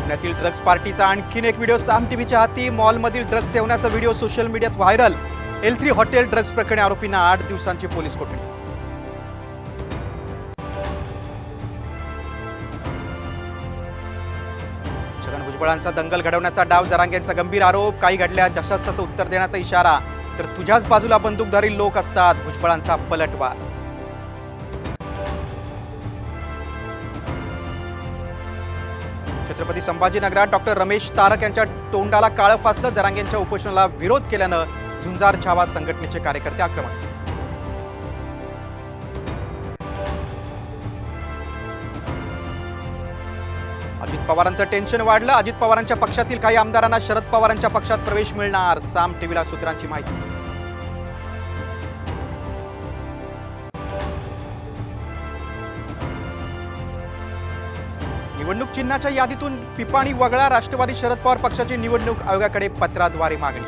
पुण्यातील ड्रग्ज पार्टीचा आणखीन एक व्हिडिओ साम टीव्हीच्या हाती. मॉलमधील ड्रग्ज सेवनाचा व्हिडिओ सोशल मीडियात व्हायरल. L3 हॉटेल ड्रग्ज प्रकरणी आरोपींना 8 दिवसांची पोलीस कोठडी. छगन भुजबळांचा दंगल घडवण्याचा डाव जरांगेंचा गंभीर आरोप. काही घडल्या जशास तसं उत्तर देण्याचा इशारा, तर तुझ्याच बाजूला बंदूकधारी लोक असतात. भुजबळांचा पलटवार. छत्रपती संभाजीनगरात डॉक्टर रमेश तारक यांच्या तोंडाला काळं फासलं. जरांगेंच्या उपोषणाला विरोध केल्यानं झुंजार छावा संघटनेचे कार्यकर्ते आक्रमण. अजित पवारांचं टेन्शन वाढलं. अजित पवारांच्या पक्षातील काही आमदारांना शरद पवारांच्या पक्षात प्रवेश मिळणार. साम टीव्हीला सूत्रांची माहिती. निवडणूक चिन्हाच्या यादीतून पिपाणी वगळा. राष्ट्रवादी शरद पवार पक्षाची निवडणूक आयोगाकडे पत्राद्वारे मागणी.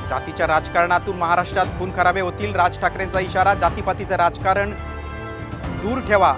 जातीच्या राजकारणातून महाराष्ट्रात खून खराबे होतील. राज ठाकरेंचा इशारा. जातीपातीचं राजकारण दूर ठेवा.